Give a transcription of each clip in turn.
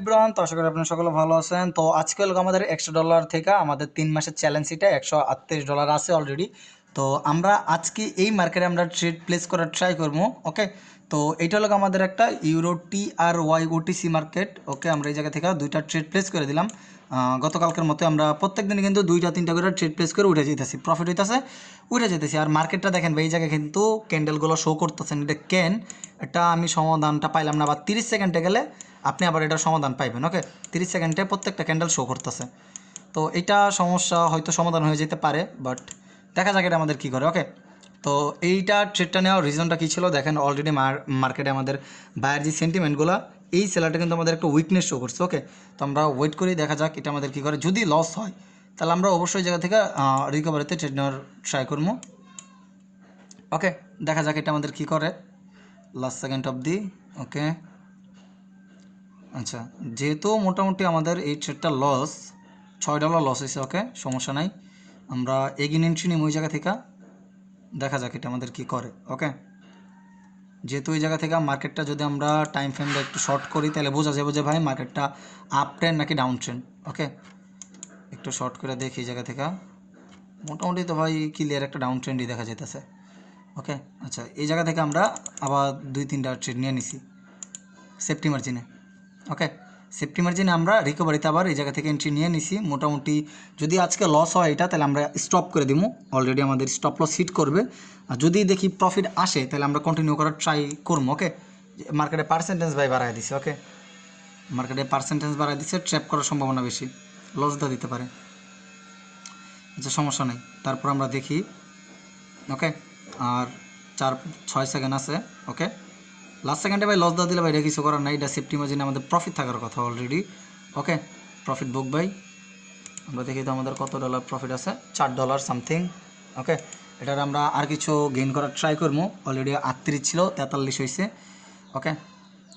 Everyone, তো আশা করি আপনারা সকলে ভালো আছেন। তো আজকে হলো আমাদের $100 থেকে আমাদের 3 মাসের চ্যালেঞ্জ, এটা $138 আছে অলরেডি। তো আমরা আজকে এই মার্কেটে আমরা ট্রেড প্লেস করার ট্রাই করবো। ওকে, তো এইটা হলো আমাদের একটা ইউরো TRY OTC মার্কেট। ওকে, আমরা এই জায়গা থেকে দুইটা ট্রেড প্লেস করে দিলাম। গতকালকের মতো আমরা প্রত্যেক দিন কিন্তু 2-3টা করে ট্রেড প্লেস করে উঠে যেতেছি, প্রফিট হইতেছে, উঠে যেতেছি। আর মার্কেটটা দেখেন ভাই, এই জায়গায় কিন্তু ক্যান্ডেলগুলো শো করতেছেন, এটা কেন, এটা আমি সমাধানটা পাইলাম না। বা 30 সেকেন্ডে গেলে আপনি আবার এটার সমাধান পাইবেন। ওকে, 30 সেকেন্ডে প্রত্যেকটা ক্যান্ডেল শো করতেছে। তো এটা সমস্যা হয়তো সমাধান হয়ে যেতে পারে, বাট দেখা যাক এটা আমাদের কী করে। ওকে, তো এইটা ট্রেডটা নেওয়ার রিজনটা কী ছিল দেখেন, অলরেডি মার্কেটে আমাদের বায়ার যে সেন্টিমেন্টগুলো, এই সেলারটা কিন্তু আমাদের একটা উইকনেস শো করছে। ওকে, তো আমরা ওয়েট করি, দেখা যাক এটা আমাদের কী করে। যদি লস হয় তাহলে আমরা অবশ্যই জায়গা থেকে রিকভারিতে ট্রেড নেওয়ার ট্রাই করবো। ওকে, দেখা যাক এটা আমাদের কী করে লাস্ট সেকেন্ড অফ দি। ওকে, আচ্ছা, যেহেতু মোটামুটি আমাদের এই ট্রেডটা লস, $6 লস হয়েছে। ওকে, সমস্যা নাই, আমরা এগিয়ে এন্ট্রি নিই ওই জায়গা থেকে, দেখা যাক এটা আমাদের কি করে। ওকে, যেহেতু ওই জায়গা থেকে মার্কেটটা যদি আমরা টাইম ফ্রেমটা একটু শর্ট করি তাহলে বোঝা যাবে যে ভাই মার্কেটটা আপ ট্রেন্ড নাকি ডাউন ট্রেন্ড। ওকে, একটু শর্ট করে দেখি এই জায়গা থেকে, মোটামুটি তো ভাই ক্লিয়ার একটা ডাউন ট্রেন্ডই দেখা যেতেছে। ওকে, আচ্ছা, এই জায়গা থেকে আমরা আবার 2-3টা ট্রেড নিয়ে নিছি সেফটি মার্জিনে। ওকে, সেফটি মার্জিনে আমরা রিকভারিতে আবার এই জায়গা থেকে এন্ট্রি নিয়ে নিছি। মোটামুটি যদি আজকে লস হয় এটা, তাহলে আমরা স্টপ করে দিব, অলরেডি আমাদের স্টপ লস হিট করবে। আর যদি দেখি প্রফিট আসে তাহলে আমরা কন্টিনিউ করার ট্রাই করবো। ওকে, মার্কেটে পার্সেন্টেজ ভাই বাড়ায় দিছে। ওকে, মার্কেটে পার্সেন্টেজ বাড়ায় দিচ্ছে, ট্র্যাপ করার সম্ভাবনা বেশি, লস দা দিতে পারে। আচ্ছা, সমস্যা নেই, তারপর আমরা দেখি। ওকে, আর 4-6 সেকেন্ড আছে। ওকে, লাস্ট সেকেন্ডে ভাই লস দেওয়া দিলে ভাই এটা কিছু করার নাই, এটা সেফটি মার্জিনে আমাদের প্রফিট থাকার কথা অলরেডি। ওকে, প্রফিট বুক ভাই, আমরা দেখি তো আমাদের কত ডলার প্রফিট আছে, $4 সামথিং। ওকে, এটার আমরা আর কিছু গেইন করার ট্রাই করবো, অলরেডি 38 ছিল, 43 হয়েছে। ওকে,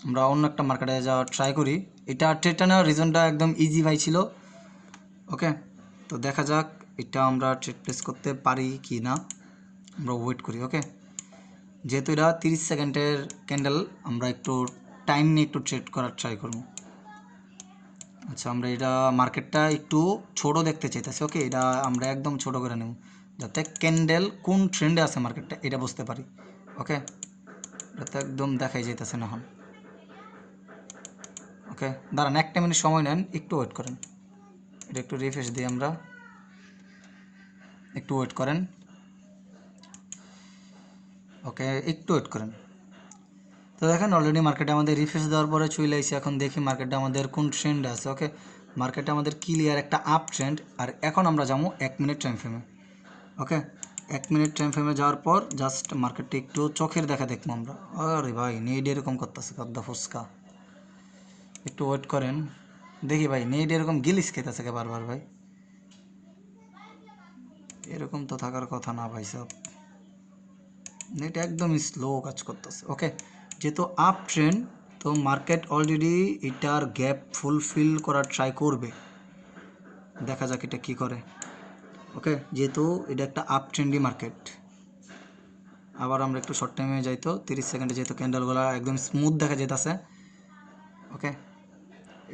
আমরা অন্য একটা মার্কেটে যাওয়ার ট্রাই করি। এটা ট্রেডটা নেওয়ার রিজনটা একদম ইজি ভাই ছিল। ওকে, তো দেখা যাক এটা আমরা ট্রেড প্লেস করতে পারি কি না, আমরা ওয়েট করি। ওকে, যেহেতু এটা 30 সেকেন্ডের ক্যান্ডেল, আমরা একটু টাইম নিয়ে একটু ট্রেড করার ট্রাই করবো। আচ্ছা, আমরা এটা মার্কেটটা একটু ছোট দেখতে চাইতেছি। ওকে, এটা আমরা একদম ছোট করে নেব, যাতে ক্যান্ডেল কোন ট্রেন্ডে আছে মার্কেটটা এটা বুঝতে পারি। ওকে, এটা তো একদম দেখাই যাইতেছে না এখন। ওকে, দাঁড়ান, একটা মিনিট সময় নেন, একটু ওয়েট করেন, এটা একটু রিফ্রেশ দিই আমরা, একটু ওয়েট করেন। ওকে, একটু ওয়েট করেন। তো দেখেন অলরেডি মার্কেটে আমাদের রিফ্রেশ দেওয়ার পরে চলে আসছে। এখন দেখি মার্কেটটা আমাদের কোন ট্রেন্ডে আছে। ওকে, মার্কেটে আমাদের ক্লিয়ার একটা আপ ট্রেন্ড। আর এখন আমরা যাবো 1 মিনিট টাইম ফ্রেমে। ওকে, 1 মিনিট টাইম ফ্রেমে যাওয়ার পর জাস্ট মার্কেটটা একটু চোখের দেখা দেখবো আমরা। আরে ভাই নেট এরকম করতেছে কদ্দা ফুচকা, একটু ওয়েট করেন, দেখি ভাই নেট এরকম গিলিস খেতেছে কে বারবার ভাই, এরকম তো থাকার কথা না ভাই সব, নেট একদম স্লো কাজ করতেছে। ওকে, যেহেতু আপ ট্রেন্ড, তো মার্কেট অলরেডি এটার গ্যাপ ফুলফিল করার ট্রাই করবে, দেখা যাক এটা কী করে। ওকে, যেহেতু এটা একটা আপ ট্রেন্ডি মার্কেট, আবার আমরা একটু শর্ট টাইমে যাই তো 30 সেকেন্ডে, যেহেতু ক্যান্ডেলগুলো একদম স্মুথ দেখা যেতেছে। ওকে,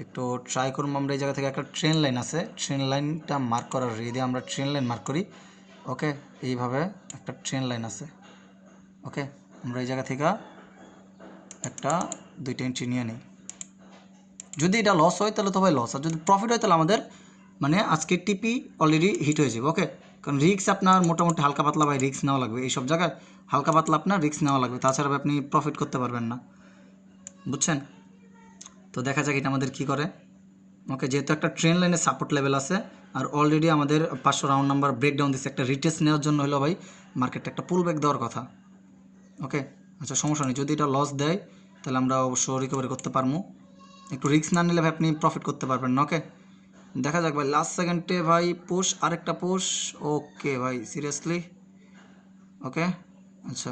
একটু ট্রাই করবো আমরা এই জায়গা থেকে, একটা ট্রেন লাইন আছে, ট্রেন লাইনটা মার্ক করার রেডি, আমরা ট্রেন লাইন মার্ক করি। ওকে, এইভাবে একটা ট্রেন লাইন আছে। ওকে, আমরা এই জায়গা থেকে একটা 2টা এন্ট্রি নিয়ে নিই। যদি এটা লস হয় তাহলে তো ভাই লস, আর যদি প্রফিট হয় তাহলে আমাদের মানে আজকে টিপি অলরেডি হিট হয়ে যাবে। ওকে, কারণ রিক্স আপনার মোটামুটি হালকা পাতলা ভাই রিক্স নেওয়া লাগবে, এইসব জায়গায় হালকা পাতলা আপনার রিক্স নেওয়া লাগবে, তাছাড়া আপনি প্রফিট করতে পারবেন না, বুঝছেন। তো দেখা যাক এটা আমাদের কী করে। ওকে, যেহেতু একটা ট্রেন লাইনের সাপোর্ট লেভেল আছে, আর অলরেডি আমাদের 500 রাউন্ড নাম্বার ব্রেকডাউন দিচ্ছে, একটা রিটেস্ট নেওয়ার জন্য হলো ভাই মার্কেটটা একটা পুল ব্যাক দেওয়ার কথা। ওকে, আচ্ছা, সমস্যা নেই, যদি এটা লস দেয় তাহলে আমরা অবশ্য রিকভারি করতে পারবো, একটু রিস্ক না নিলে ভাই আপনি প্রফিট করতে পারবেন না। ওকে, দেখা যাক ভাই লাস্ট সেকেন্ডে ভাই পুশ, আরেকটা পুশ। ওকে ভাই, সিরিয়াসলি। ওকে, আচ্ছা,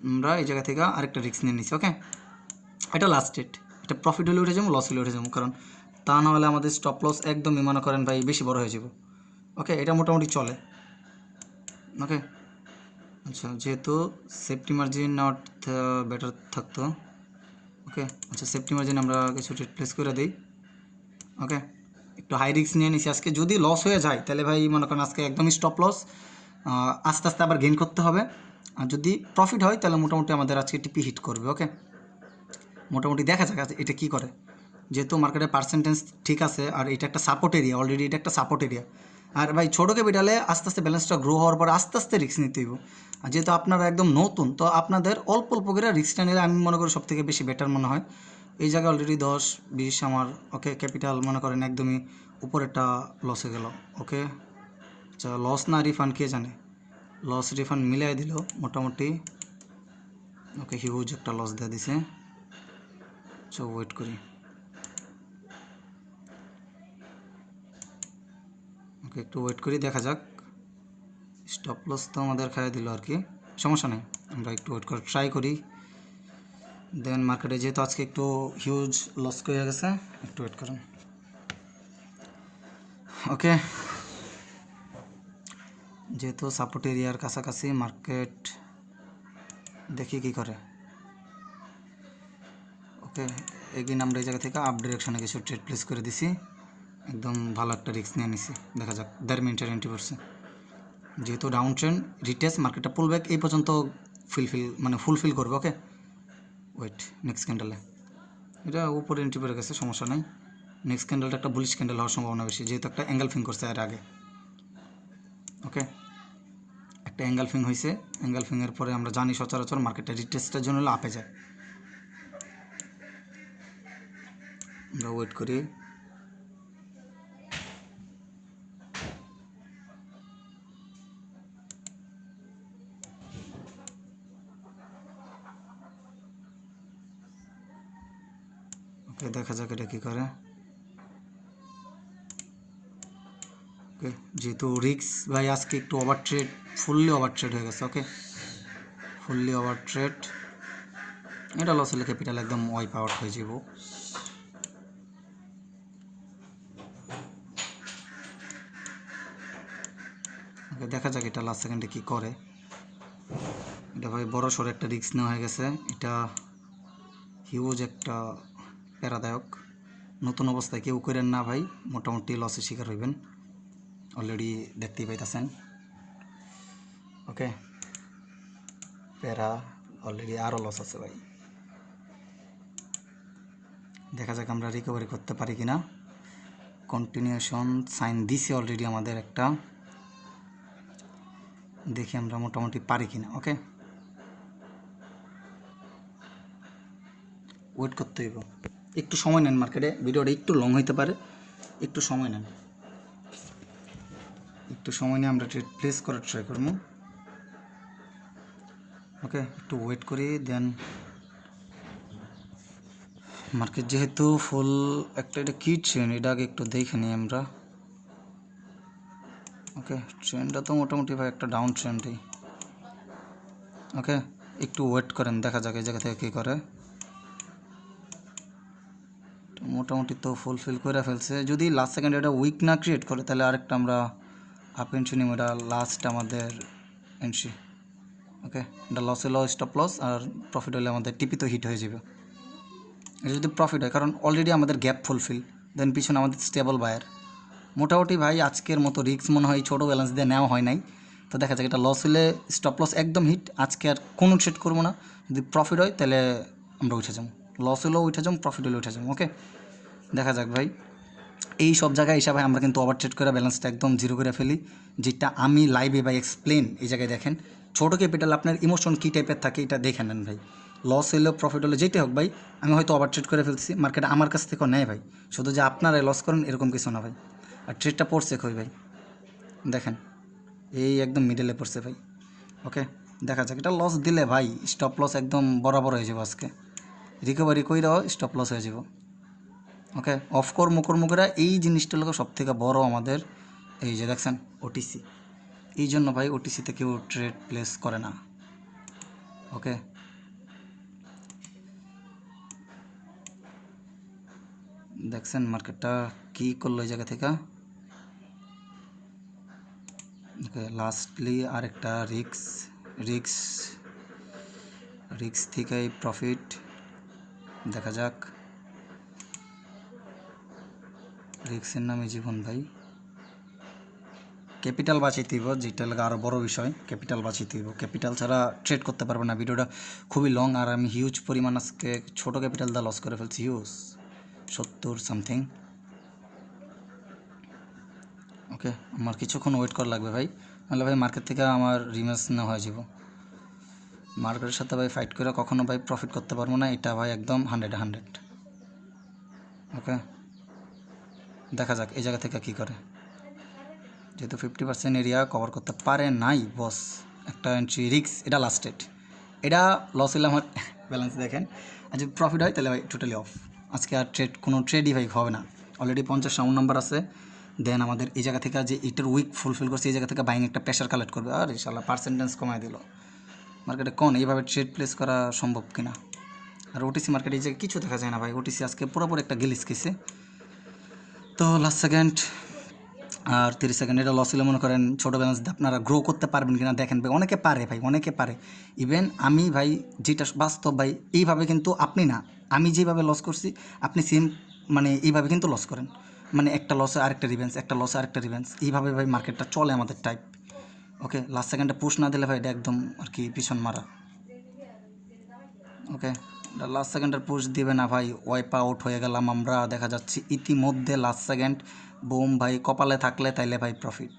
আমরা এই জায়গা থেকে আরেকটা রিস্ক নিয়ে নিচ্ছি। ওকে, এটা লাস্ট ডেট, এটা প্রফিট হলে উঠে যাবো, লস হলে উঠে যাবো, কারণ তা না হলে আমাদের স্টপ লস একদমই মনে করেন ভাই বেশি বড় হয়ে যাব। ওকে, এটা মোটামুটি চলে। ওকে, আচ্ছা, যেহেতু সেফটি মার্জিন নট বেটার থাকতো। ওকে আচ্ছা সেফটি মার্জিন আমরা কিছু ট্রেড প্লেস করে দিই। ওকে একটু হাই রিস্ক নিয়ে নিছি আজকে, যদি লস হয়ে যায় তাহলে ভাই মনে করেন আজকে একদমই স্টপ লস, আস্তে আস্তে আবার গেইন করতে হবে। আর যদি প্রফিট হয় তাহলে মোটামুটি আমাদের আজকে টিপি হিট করবে। ওকে মোটামুটি দেখা যাক এটা কী করে, যেহেতু মার্কেটের পার্সেন্টেজ ঠিক আছে আর এটা একটা সাপোর্ট এরিয়া, অলরেডি এটা একটা সাপোর্ট এরিয়া। আর ভাই ছোটো ক্যাপিটালে আস্তে আস্তে ব্যালেন্সটা গ্রো হওয়ার পরে আস্তে আস্তে রিস্ক নিতে হইব। আর যেহেতু আপনারা একদম নতুন, তো আপনাদের অল্প অল্প করে রিস্কটা নিলে আমি মনে করি সব থেকে বেশি বেটার মনে হয়। এই জায়গায় অলরেডি 10-20 আমার ওকে ক্যাপিটাল মনে করেন একদমই উপরেরটা লস হয়ে গেল। ওকে আচ্ছা লস না রিফান্ড কে জানে, লস রিফান্ড মিলাই দিল মোটামুটি। ওকে হিউজ একটা লস দিয়ে দিছে। সো ওয়েট করি। ওকে একটু ওয়েট করি দেখা যাক। স্টপ লস তো আমাদের খাইয়ে দিল আর কি, সমস্যা নেই, আমরা একটু ওয়েট করে ট্রাই করি। দেন মার্কেটে যেহেতু আজকে একটু হিউজ লস হয়ে গেছে, একটু ওয়েট করুন। ওকে যেহেতু সাপোর্ট এরিয়ার কাছাকাছি মার্কেট, দেখি কি করে। ওকে এগিন আমরা এই জায়গা থেকে আপ ডিরেকশনে কিছু ট্রেড প্লেস করে দিছি, একদম ভালো একটা রিস্ক নিয়ে নিছি। দেখা যাক 1.5 মিনিটের এন্ট্রি পড়ছে, যেহেতু ডাউন ট্রেন্ড রিটেস্ট মার্কেটটা পুল ব্যাক এই পর্যন্ত ফুলফিল করবে। ওকে ওয়েট নেক্সট ক্যান্ডেলে এটা উপরে এন্ট্রি পড়ে গেছে, সমস্যা নেই। নেক্সট ক্যান্ডেলটা একটা বুলিশ ক্যান্ডেল হওয়ার সম্ভাবনা বেশি, যেহেতু একটা অ্যাঙ্গেল ফিং করছে এর আগে। ওকে একটা অ্যাঙ্গেল ফিং হয়েছে, অ্যাঙ্গেল ফিংয়ের পরে আমরা জানি সচরাচর মার্কেটটা রিটেস্টের জন্য হলে আপে যায়। আমরা ওয়েট করি। ওকে দেখা যাক এটা কী করে। ওকে যেহেতু রিক্স ভাই আজকে একটু over trade, fully over trade হয়ে গেছে। ওকে ফুললি ওভার ট্রেড, এটা লস হলে ক্যাপিটাল একদম ওয়াইপ আউট হয়ে যাব। ওকে দেখা যাক এটা লাস্ট সেকেন্ডে কী করে। এটা ভাই বড় সড়ো একটা রিস্ক নেওয়া হয়ে গেছে, এটা হিউজ একটা প্যারাদায়ক। নতুন অবস্থায় কেউ করেন না ভাই, মোটামুটি লসের শিকার হইবেন, অলরেডি দেখতেই পাইতেছেন। ওকে প্যারা অলরেডি আরও লস আছে ভাই, দেখা যাক আমরা রিকভারি করতে পারি কিনা। কন্টিনিউশন সাইন দিছে অলরেডি আমাদের একটা, দেখি আমরা মোটামুটি পারি কিনা। ওকে ওয়েট করতে হইব, একটু সময় নেন, মার্কেটে ভিডিওটা একটু লং হইতে পারে, একটু সময় নেন, একটু সময় নিয়ে আমরা ট্রেড প্লেস করার ট্রাই করবো। ওকে একটু ওয়েট করি। দেন মার্কেট যেহেতু ফুল একটা, এটা কী ট্রেন্ড এটা আগে একটু দেখে নিই আমরা। ওকে ট্রেন্ডটা তো মোটামুটি ভাই একটা ডাউন ট্রেন্ডই। ওকে একটু ওয়েট করেন দেখা যাক এই জায়গা থেকে কী করে। মোটামুটি তো ফুলফিল করে ফেলছে, যদি লাস্ট সেকেন্ডে এটা উইক না ক্রিয়েট করে তাহলে আরেকটা আমরা আপ এন্ট্রি নিব, এটা লাস্ট আমাদের এন্ট্রি। ওকে এটা লস হলে স্টপ লস, আর প্রফিট হলে আমাদের টিপি তো হিট হয়ে যাবে। এটা যদি প্রফিট হয়, কারণ অলরেডি আমাদের গ্যাপ ফুলফিল, দেন পিছনে আমাদের স্টেবল বায়ার। মোটামুটি ভাই আজকের মতো রিস্ক মনে হয় ছোটো ব্যালেন্স দিয়ে নেওয়া হয় নাই। তো দেখা যাক এটা লস হলে স্টপ লস একদম হিট, আজকে আর কোনো ট্রেড করবো না। যদি প্রফিট হয় তাহলে আমরা উঠে যাবো, লস হলেও উঠে যাবো, প্রফিট হলেও উঠে যাবো। ওকে দেখা যাক ভাই, এই সব জায়গায় এসে ভাই আমরা কিন্তু ওভার ট্রেড করে ব্যালেন্সটা একদম জিরো করে ফেলি, যেটা আমি লাইভে ভাই এক্সপ্লেন। এই জায়গায় দেখেন ছোটো ক্যাপিটাল আপনার ইমোশন কী টাইপের থাকে এটা দেখে নেন ভাই, লস হলেও প্রফিট হলে যেটাই হোক ভাই, আমি হয়তো ওভার ট্রেড করে ফেলছি, মার্কেট আমার কাছ থেকেও নেয় ভাই, শুধু যে আপনারাই লস করেন এরকম কিছু না ভাই। আর ট্রেডটা পড়ছে কই ভাই, দেখেন এই একদম মিডলে পড়ছে ভাই। ওকে দেখা যাক, এটা লস দিলে ভাই স্টপ লস একদম বরাবর হয়ে যাবো, আজকে রিকভারি কইরাও স্টপ লস হয়ে যাব। ওকে অফ কর্ম করে এই জিনিসটা লোক সব থেকে বড় আমাদের, এই যে দেখছেন ওটিসি, এই জন্য ভাই ওটিসিতে কেউ ট্রেড প্লেস করে না। ওকে দেখছেন মার্কেটটা কী করলো এই জায়গা থেকে। ওকে লাস্টলি আরেকটা রিক্স থেকেই প্রফিট। দেখা যাক। রিক্সের নামে জীবন ভাই। ক্যাপিটাল বাঁচাইতে হইব, যেটা লাগে আরও বড় বিষয়। ক্যাপিটাল বাঁচাইতে হইব, ক্যাপিটাল ছাড়া ট্রেড করতে পারবো না। ভিডিওটা খুবই লং, আর আমি হিউজ পরিমাণ আজকে ছোটো ক্যাপিটাল দা লস করে ফেলছি, হিউজ 70 সামথিং। ওকে, আমার কিছুক্ষণ ওয়েট করা লাগবে ভাই, নাহলে ভাই মার্কেট থেকে আমার রিম্যাচ না হয়ে যাব। মার্কেটের সাথে ভাই ফাইট করে কখনো ভাই প্রফিট করতে পারবো না, এটা ভাই একদম 100। ওকে, দেখা যাক এই জায়গা থেকে কী করে। যেহেতু 50% এরিয়া কভার করতে পারে নাই বস, একটা এন্ট্রি রিক্স, এটা লাস্টেড, এটা লস হলে আমার ব্যালেন্স দেখেন। আর যদি প্রফিট হয় তাহলে ভাই টোটালি অফ। আজকে আর কোনো ট্রেডই ভাই হবে না। অলরেডি 50 রাউন্ড নাম্বার আছে। দেন আমাদের এই জায়গা থেকে যে এটার উইক ফুলফিল করছে, এই জায়গা থেকে বাইং একটা প্রেশার কালেক্ট করবে, আর ইনশাল্লাহ পার্সেন্টেজ কমায় দিল মার্কেটে। কোন এইভাবে ট্রেড প্লেস করা সম্ভব কিনা? আর ওটিসি মার্কেটে এই যে কিছু দেখা যায় না ভাই, ওটিসি আজকে পুরোপুরি একটা গিলিস খেয়েছে। তো লাস্ট সেকেন্ড আর 30 সেকেন্ড, এটা লস হলে মনে করেন ছোটো ব্যালেন্স দিয়ে আপনারা গ্রো করতে পারবেন কিনা দেখেন ভাই। অনেকে পারে ভাই, অনেকে পারে। ইভেন আমি ভাই যেটা বাস্তব ভাই, এইভাবে কিন্তু আপনি না, আমি যেভাবে লস করছি আপনি সেম মানে এইভাবে কিন্তু লস করেন। মানে একটা লসে আরেকটা রিভেন্স, একটা লসে আরেকটা রিভেন্স, এইভাবে ভাই মার্কেটটা চলে আমাদের টাইপ। ওকে, লাস্ট সেকেন্ডে পুশ না দিলে ভাই এটা একদম আর কি পিছন মারা। ওকে, লাস্ট সেকেন্ডের পুশ দিবে না ভাই, ওয়াইপ আউট হয়ে গেলাম আমরা। দেখা যাচ্ছে ইতিমধ্যে লাস্ট সেকেন্ড বুম ভাই, কপালে থাকলে তাইলে ভাই প্রফিট।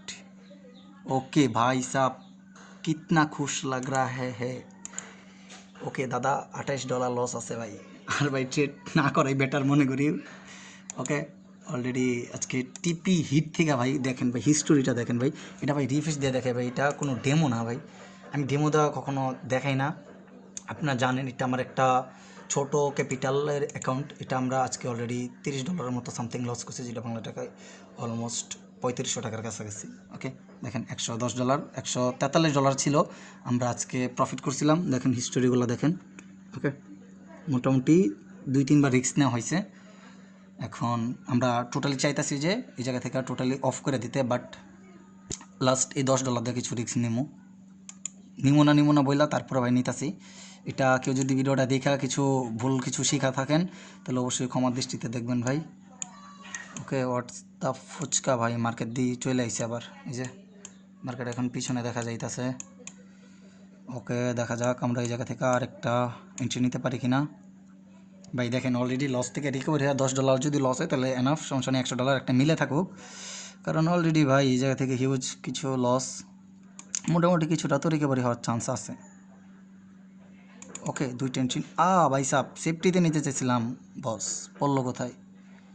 ओके भाई साहब, कितना खुश लग रहा है। ওকে দাদা, $28 লস আছে ভাই, আর ভাই ট্রেড না করাই বেটার মনে করি। ওকে, অলরেডি আজকে টিপি হিট থেকে ভাই দেখেন ভাই, হিস্টোরিটা দেখেন ভাই। এটা ভাই রিফ্রেশ দিয়ে দেখে ভাই, এটা কোনো ডেমো না ভাই, আমি ডেমো দেওয়া কখনো দেখাই না। আপনারা জানেন এটা আমার একটা ছোট ক্যাপিটালের অ্যাকাউন্ট। এটা আমরা আজকে অলরেডি $30 মতো সামথিং লস করছি, যেটা বাংলা টাকায় অলমোস্ট 3500 টাকার কাছাকাছি। ওকে, দেখেন $110, $143 ছিল, আমরা আজকে প্রফিট করছিলাম। দেখেন হিস্টোরিগুলো দেখেন। ওকে, মোটামুটি 2-3 বার রিস্ক নেওয়া হয়েছে। এখন আমরা টোটালি চাইতেছি যে এই জায়গা থেকে টোটালি অফ করে দিতে, বাট লাস্ট এই $10 দিয়ে কিছু রিস্ক নিমো না বইলা তারপরে ভাই নিতাছি। এটা কেউ যদি ভিডিওটা দেখা কিছু শিখা থাকেন তাহলে অবশ্যই ক্ষমার দৃষ্টিতে দেখবেন ভাই। ওকে, হোয়াটস দ্য ফুচকা ভাই, মার্কেট দিয়ে চলে আইছে আবার। এই যে মার্কেট এখন পিছনে দেখা যাইতেছে। ওকে, দেখা যাক আমরা এই জায়গা থেকে আরেকটা এন্ট্রি নিতে পারি কিনা। ভাই দেখেন অলরেডি লস থেকে রিকভারি হয়, $10 যদি লস হয় তাহলে এনাফ, সমস্যা নেই, $100 একটা মিলে থাকুক। কারণ অলরেডি ভাই এই জায়গা থেকে হিউজ কিছু লস, মোটামুটি কিছুটা তো রিকভারি হওয়ার চান্স আছে। ওকে, 2 টেনশন ভাই সাপ, সেফটিতে নিতে চাইছিলাম বস, পড়লো কোথায়?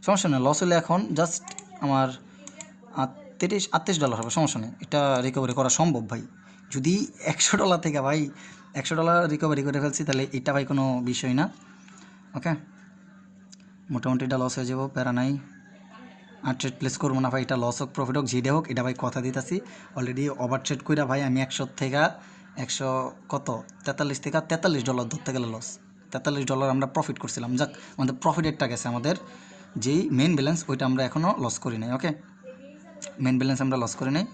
সমস্যা নেই, লস হলে এখন জাস্ট আমার $38 হবে, সমস্যা নেই, এটা রিকভারি করা সম্ভব ভাই। যদি $100 থেকে ভাই $100 রিকভারি করে ফেলছি তাহলে এটা ভাই কোনো বিষয় না। ওকে, মোটামুটি এটা লস হয়ে যাবো, প্যারা নাই। আর ট্রেড প্লেস করবো না ভাই, এটা লস হোক প্রফিট হোক যেটা হোক, এটা ভাই কথা দিতেছি। অলরেডি ওভার ট্রেড করে ভাই আমি 100 থেকে 100 কত 43 থেকে $43 ধরতে গেলে লস। $43 আমরা প্রফিট করছিলাম, যাক আমাদের প্রফিটেরটা গেছে, আমাদের যেই মেন ব্যালেন্স ওইটা আমরা এখনও লস করি নাই। ওকে, মেন ব্যালেন্স আমরা লস করি নাই।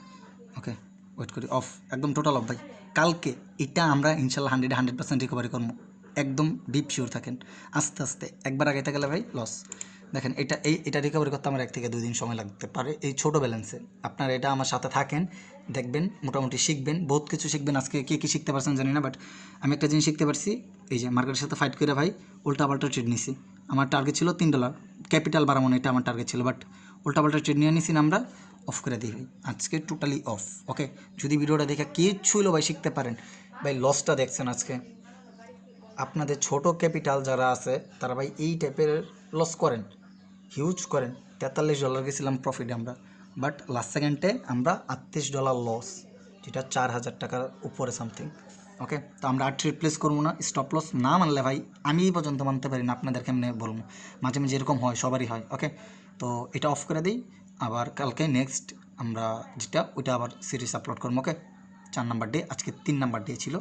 ওকে, ওয়েট করি, অফ, একদম টোটাল অফ ভাই। কালকে এটা আমরা ইনশাল্লাহ 100% রিকভারি করবো, একদম ডিপ শিওর থাকেন। আস্তে আস্তে একবার আগাইতে গেলে ভাই লস। দেখেন এটা রিকভারি করতে আমার 1 থেকে 2 দিন সময় লাগতে পারে এই ছোটো ব্যালেন্সে। আপনারা এটা আমার সাথে থাকেন, দেখবেন, মোটামুটি শিখবেন, বহুত কিছু শিখবেন। আজকে কে কী শিখতে পারছেন জানি না, বাট আমি একটা জিনিস শিখতে পারছি, এই যে মার্কেটের সাথে ফাইট করে ভাই উল্টাপাল্টা ট্রেড নিছি। আমার টার্গেট ছিল $3, ক্যাপিটাল বাড়ানো, এটা আমার টার্গেট ছিল, বাট উল্টাপাল্টা ট্রেড নিয়ে নিছি না, আমরা অফ করে দিই ভাই আজকে, টোটালি অফ। ওকে, যদি ভিডিওটা দেখে কিছু হলো ভাই শিখতে পারেন, ভাই লসটা দেখছেন আজকে। আপনাদের ছোট ক্যাপিটাল যারা আছে তারা ভাই এই টাইপের লস করেন, হিউজ করেন। $43 গেছিলাম প্রফিট আমরা, বাট লাস্ট সেকেন্ডে আমরা $38 লস, যেটা 4000 টাকার উপরে সামথিং। ওকে, তো আমরা আর ট্রেড প্লেস করবো না, স্টপ লস না মানলে ভাই আমি এই পর্যন্ত মানতে পারি না, আপনাদের কেমনে বলবো, মাঝে মাঝে এরকম হয়, সবারই হয়। ওকে, তো এটা অফ করে দিই, আবার কালকে নেক্সট আমরা যেটা ওইটা আবার সিরিজ আপলোড করবো। ওকে, 4 নাম্বার ডে, আজকে 3 নাম্বার ডে ছিল।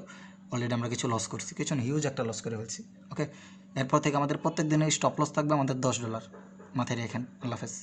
অলরেডি আমরা কিছু লস করছি, কিছু না, হিউজ একটা লস করে ফেলছি। ওকে, এরপর থেকে আমাদের প্রত্যেক দিনে স্টপ লস থাকবে আমাদের $10, মাথায় রেখেন। আল্লাহ হাফেজ।